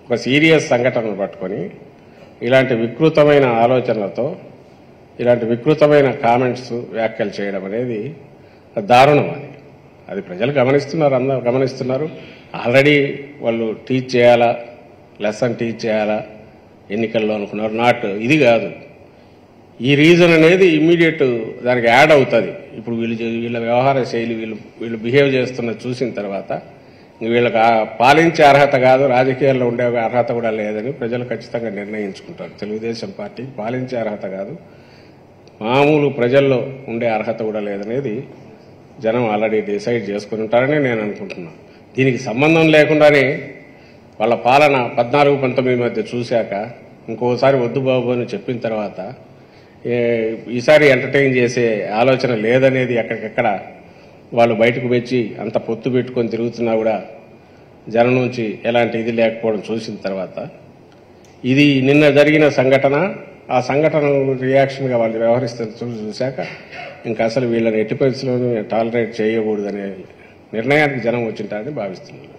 ఒక సీరియస్ సంఘటనను పట్టుకొని ఇలాంటి వికృతమైన ఆలోచనలతో ఇలాంటి వికృతమైన కామెంట్స్ వ్యాఖ్యలు చేయడం అనేది దారుణం. అది ప్రజలు గమనిస్తున్నారు, అందరూ గమనిస్తున్నారు. ఆల్రెడీ వాళ్ళు టీచ్ చేయాలా, లెసన్ టీచ్ చేయాలా ఎన్నికల్లో అనుకున్నారు. నాట్ ఇది కాదు. ఈ రీజన్ అనేది ఇమ్మీడియట్ దానికి యాడ్ అవుతుంది. ఇప్పుడు వీళ్ళ వ్యవహార శైలి, వీళ్ళు బిహేవ్ చేస్తున్న చూసిన తర్వాత వీళ్ళకి పాలించే అర్హత కాదు, రాజకీయాల్లో ఉండే అర్హత కూడా లేదని ప్రజలు ఖచ్చితంగా నిర్ణయించుకుంటారు. తెలుగుదేశం పార్టీకి పాలించే అర్హత కాదు, మామూలు ప్రజల్లో ఉండే అర్హత కూడా లేదనేది జనం ఆల్రెడీ డిసైడ్ చేసుకుని ఉంటారని నేను అనుకుంటున్నాను. దీనికి సంబంధం లేకుండానే వాళ్ళ పాలన 14-19 మధ్య చూశాక ఇంకోసారి వద్దు బాబు అని చెప్పిన తర్వాత ఈసారి ఎంటర్టైన్ చేసే ఆలోచన లేదనేది ఎక్కడికెక్కడ వాళ్ళు బయటకు వచ్చి అంత పొత్తు పెట్టుకొని తిరుగుతున్నా కూడా జనం నుంచి ఎలాంటి ఇది లేకపోవడం చూసిన తర్వాత ఇది నిన్న జరిగిన సంఘటన, ఆ సంఘటన రియాక్షన్గా వాళ్ళు వ్యవహరిస్తున్న చూశాక ఇంకా అసలు వీళ్ళని ఎట్టి పరిస్థితుల్లోనూ టాలరేట్ చేయకూడదనే నిర్ణయానికి జనం వచ్చింటారని భావిస్తున్నారు.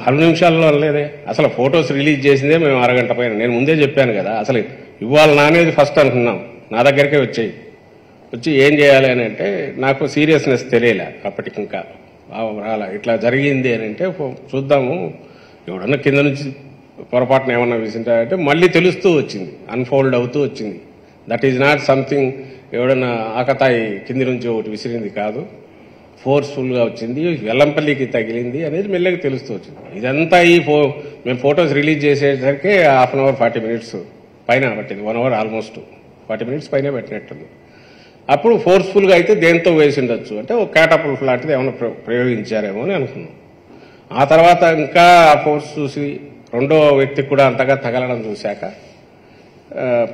4 నిమిషాల్లో లేదే, అసలు ఫొటోస్ రిలీజ్ చేసిందే మేము అరగంట పైన. నేను ముందే చెప్పాను కదా, అసలు ఇవాళ నానేది ఫస్ట్ అనుకున్నాం. నా దగ్గరికే వచ్చి ఏం చేయాలి అని అంటే నాకు సీరియస్నెస్ తెలియలే అప్పటికి, ఇంకా రాలా. ఇట్లా జరిగింది అని అంటే చూద్దాము, ఎవడన్నా కింద నుంచి పొరపాటున ఏమన్నా విసింటే మళ్ళీ తెలుస్తూ వచ్చింది, అన్ఫోల్డ్ అవుతూ వచ్చింది. దట్ ఈజ్ నాట్ సంథింగ్ ఎవడన్నా ఆకతాయి కింది నుంచి ఒకటి విసిరింది కాదు, ఫోర్స్ఫుల్గా వచ్చింది, వెల్లంపల్లికి తగిలింది అనేది మెల్లగా తెలుస్తూ వచ్చింది. ఇదంతా మేము ఫొటోస్ రిలీజ్ చేసేసరికి 1/2 అవర్ 40 మినిట్స్ పైన పట్టింది, 1 అవర్ ఆల్మోస్ట్ 40 మినిట్స్ పైన పెట్టినట్టుంది. అప్పుడు ఫోర్స్ఫుల్గా అయితే దేంతో వేసి ఉండొచ్చు అంటే ఒక క్యాటపల్ట్ లాంటిది ఏమైనా ప్రయోగించారేమో అని అనుకున్నాం. ఆ తర్వాత ఇంకా ఆ ఫోర్స్ చూసి రెండో వ్యక్తికి కూడా అంతగా తగలడం చూశాక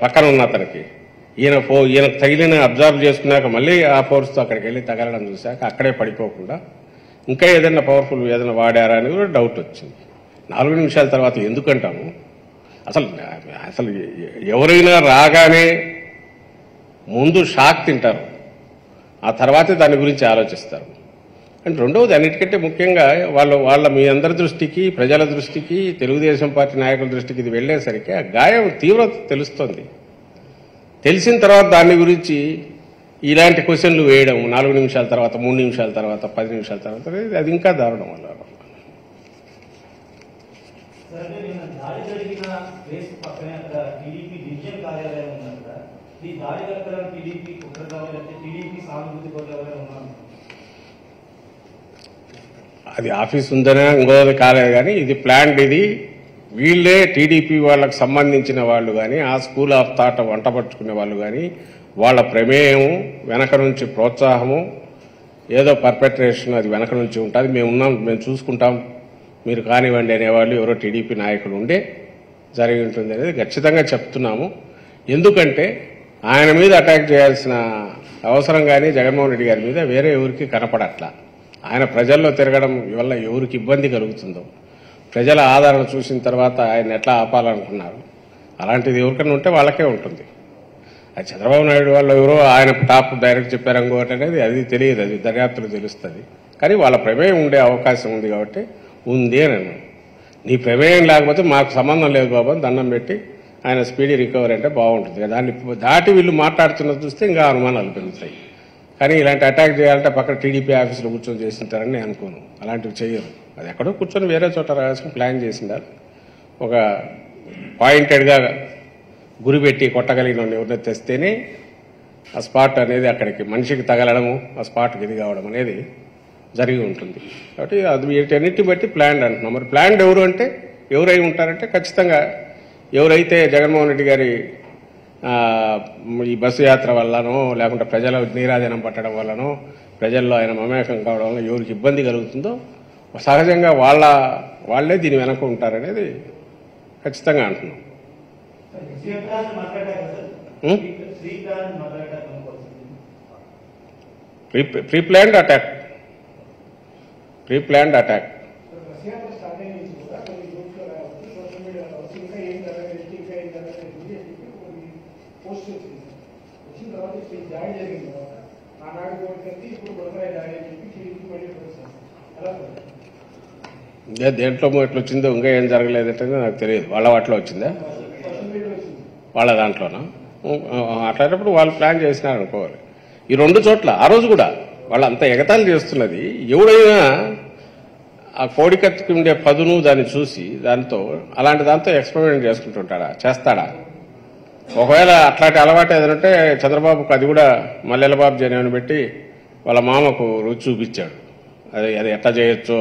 పక్కన ఉన్న అతనికి ఈయనకు తగిలిన అబ్జర్వ్ చేసుకున్నాక మళ్ళీ ఆ ఫోర్స్తో అక్కడికి వెళ్ళి తగలడం చూశాక అక్కడే పడిపోకుండా ఇంకా ఏదైనా పవర్ఫుల్ ఏదైనా వాడారా అని కూడా డౌట్ వచ్చింది. 4 నిమిషాల తర్వాత ఎందుకంటాము, అసలు ఎవరైనా రాగానే ముందు షాక్ తింటారు, ఆ తర్వాతే దాని గురించి ఆలోచిస్తారు. అండ్ రెండవది అన్నిటికంటే ముఖ్యంగా వాళ్ళ మీ అందరి దృష్టికి, ప్రజల దృష్టికి, తెలుగుదేశం పార్టీ నాయకుల దృష్టికి ఇది వెళ్లేసరికి ఆ గాయం తీవ్రత తెలుస్తుంది. తెలిసిన తర్వాత దాని గురించి ఇలాంటి క్వశ్చన్లు వేయడం 4 నిమిషాల తర్వాత, 3 నిమిషాల తర్వాత, 10 నిమిషాల తర్వాత అది ఇంకా దారుణం. వల్ల అది ఆఫీస్ ఉందనే ఇంకోది కాలేదు కానీ ఇది ప్లాన్డ్. ఇది వీళ్లే టీడీపీ వాళ్ళకు సంబంధించిన వాళ్ళు కానీ, ఆ స్కూల్ ఆఫ్ థాట్ వంట పట్టుకునే వాళ్ళు కానీ, వాళ్ళ ప్రమేయం వెనక నుంచి ప్రోత్సాహము, ఏదో పర్పెట్రేషన్ అది వెనక నుంచి ఉంటుంది. మేము చూసుకుంటాం, మీరు కానివ్వండి అనేవాళ్ళు ఎవరో టీడీపీ నాయకులు ఉండే జరిగి ఉంటుంది అనేది ఖచ్చితంగా చెప్తున్నాము. ఎందుకంటే ఆయన మీద అటాక్ చేయాల్సిన అవసరం కానీ జగన్మోహన్ రెడ్డి గారి మీద వేరే ఎవరికి కనపడట్లా. ఆయన ప్రజల్లో తిరగడం వల్ల ఎవరికి ఇబ్బంది కలుగుతుందో, ప్రజల ఆదరణ చూసిన తర్వాత ఆయన ఎట్లా ఆపాలనుకున్నారు, అలాంటిది ఎవరికైనా ఉంటే వాళ్ళకే ఉంటుంది. అది చంద్రబాబు నాయుడు వాళ్ళు ఎవరో ఆయన టాప్ డైరెక్ట్ చెప్పారు ఇంకోటి అనేది అది తెలియదు, అది దర్యాప్తులు తెలుస్తుంది. కానీ వాళ్ళ ప్రమేయం ఉండే అవకాశం ఉంది కాబట్టి ఉంది అని అన్నాను. నీ ప్రమేయం లేకపోతే మాకు సంబంధం లేదు బాబు అని దండం పెట్టి ఆయన స్పీడీ రికవరీ అంటే బాగుంటుంది. దాన్ని దాటి వీళ్ళు మాట్లాడుతున్నది చూస్తే ఇంకా అనుమానాలు పెరుగుతాయి. కానీ ఇలాంటి అటాక్ చేయాలంటే పక్కన టీడీపీ ఆఫీసులో కూర్చొని చేసింటారని నేను అనుకోను. అలాంటివి చేయరు. అది ఎక్కడో కూర్చొని వేరే చోట రాసుకుని ప్లాన్ చేసిండారు. ఒక పాయింటెడ్గా గురిపెట్టి కొట్టగలిగిన ఎవరిని తెస్తేనే ఆ స్పాట్ అనేది అక్కడికి మనిషికి తగలడము, ఆ స్పాట్కి ఇది కావడం అనేది జరిగి ఉంటుంది. కాబట్టి అది వీటన్నిటిని బట్టి ప్లాన్డ్ అంటున్నాం. మరి ప్లాన్డ్ ఎవరు అంటే ఎవరై ఉంటారంటే ఖచ్చితంగా ఎవరైతే జగన్మోహన్ రెడ్డి గారి ఈ బస్సు యాత్ర వల్లనో లేకుంటే ప్రజల నీరాజనం పట్టడం వల్లనో ప్రజల్లో ఆయన మమేకం కావడం వల్ల ఎవరికి ఇబ్బంది కలుగుతుందో సహజంగా వాళ్లే దీని వెనక ఉంటారనేది ఖచ్చితంగా అంటున్నాం. ప్రీ ప్లాన్డ్ అటాక్ ఆనాడు ఇప్పుడు దేంట్లో ఎట్లా వచ్చిందో ఇంకా ఏం జరగలేదంటే నాకు తెలియదు. వాళ్ళ వాటిలో వచ్చిందా, వాళ్ళ దాంట్లోనా? అట్లాంటప్పుడు వాళ్ళు ప్లాన్ చేసినారు అనుకోవాలి. ఈ 2 చోట్ల ఆ రోజు కూడా వాళ్ళు అంత ఎగతాళి చేస్తున్నది. ఎవడైనా ఆ కోడికత్తికి ఉండే పదును దాన్ని చూసి అలాంటి దాంతో ఎక్స్పెరిమెంట్ చేసుకుంటుంటాడా, చేస్తాడా? ఒకవేళ అట్లాంటి అలవాటు ఏదంటే చంద్రబాబుకు అది కూడా మల్లెలబాబు జనేని పెట్టి వాళ్ళ మామకు రుచి చూపించాడు. అది ఎట్లా చేయొచ్చో,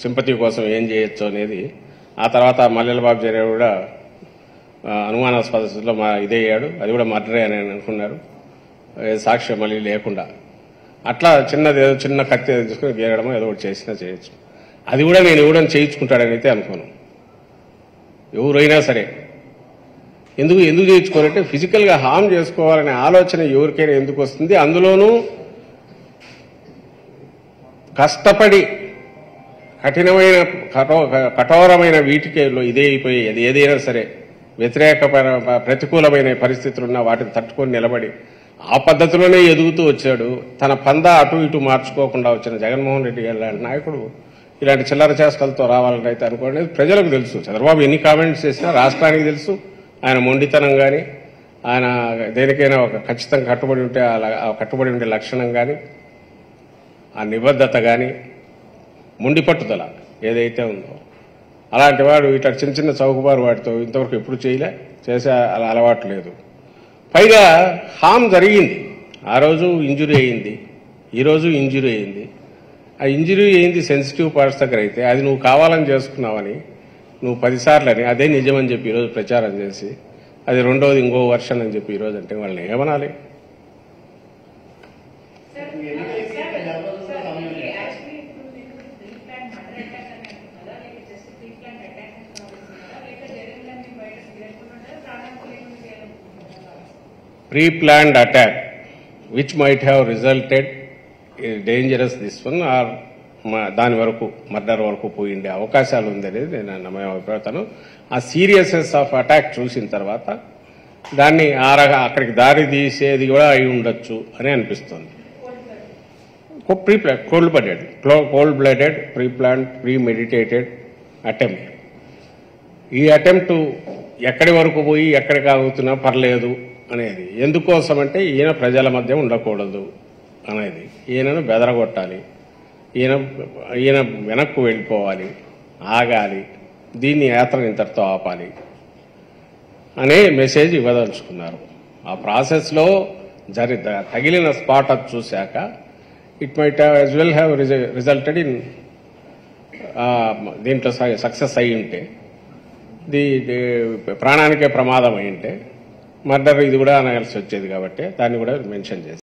సింపతి కోసం ఏం చేయొచ్చో అనేది. ఆ తర్వాత మల్లెలబాబు జనేని కూడా అనుమానాస్పద స్థితిలో ఇదయ్యాడు. అది కూడా మర్డరే అని అనుకున్నారు, సాక్ష్యం మళ్ళీ లేకుండా. అట్లా చిన్న కత్తి తీసుకుని గీరడమో ఏదో ఒకటి చేసినా చేయొచ్చు. అది కూడా నేను ఎవడని చేయించుకుంటాడని అయితే అనుకోను. ఎవరైనా సరే ఎందుకు చేయించుకోవాలంటే ఫిజికల్గా హార్మ్ చేసుకోవాలనే ఆలోచన ఎవరికైనా ఎందుకు వస్తుంది? అందులోనూ కష్టపడి కఠినమైన కఠోరమైన వీటికేలో ఇదే అయిపోయి అది ఏదైనా సరే ప్రతికూలమైన పరిస్థితులున్నా వాటిని తట్టుకొని నిలబడి ఆ పద్ధతిలోనే ఎదుగుతూ వచ్చాడు. తన పందా అటు ఇటు మార్చుకోకుండా వచ్చిన జగన్మోహన్ రెడ్డి లాంటి నాయకుడు ఇలాంటి చిల్లర చేష్టలతో రావాలని అయితే అనుకోండి. ప్రజలకు తెలుసు, చంద్రబాబు ఎన్ని కామెంట్స్ చేసినా రాష్ట్రానికి తెలుసు. ఆయన మొండితనం కానీ, ఆయన దేనికైనా ఒక ఖచ్చితంగా కట్టుబడి ఉండే లక్షణం కానీ, ఆ నిబద్ధత కానీ, మొండి పట్టుదల ఏదైతే ఉందో అలాంటి వాడు ఇట్లా చిన్న చౌకబారు వాటితో ఇంతవరకు ఎప్పుడు చేసే అలా అలవాటు లేదు. పైగా హామ్ జరిగింది. ఆ రోజు ఇంజురీ అయింది, ఈరోజు ఇంజురీ అయింది. ఆ ఇంజురీ అయింది సెన్సిటివ్ పార్ట్స్ దగ్గర అయితే అది నువ్వు కావాలని చేసుకున్నావని నువ్వు 10 సార్లని అదే నిజమని చెప్పి ఈరోజు ప్రచారం చేసి అది రెండోది ఇంకో వర్షన్ అని చెప్పి ఈరోజు అంటే వాళ్ళని ఏమనాలి? Pre-planned attack which might have resulted in dangerous this one or దాని వరకు మర్డర్ వరకు పోయిండే అవకాశాలు ఉందనేది నేను అభిప్రాయతాను. ఆ సీరియస్నెస్ ఆఫ్ అటాక్ చూసిన తర్వాత దాన్ని అక్కడికి దారి తీసేది కూడా అయి ఉండొచ్చు అని అనిపిస్తుంది. Cold blooded preplanned premeditated attempt. ఈ అటెంప్ట్ ఎక్కడి వరకు పోయి ఎక్కడికి ఆగుతున్నా పర్లేదు అనేది ఎందుకోసం అంటే ఈయన ప్రజల మధ్య ఉండకూడదు అనేది, ఈయనను బెదరగొట్టాలి, ఈయన వెనక్కు వెళ్ళిపోవాలి, ఆగాలి, దీన్ని యాత్రను ఇంతటితో ఆపాలి అనే మెసేజ్ ఇవ్వదలుచుకున్నారు. ఆ ప్రాసెస్లో తగిలిన స్పాట్ అది చూశాక it might as well have resulted in దీంట్లో సక్సెస్ అయి ఉంటే, ప్రాణానికే ప్రమాదం అయి ఉంటే మర్డర్ ఇది కూడా అనాల్సి వచ్చేది కాబట్టి దాన్ని కూడా మెన్షన్ చేశారు.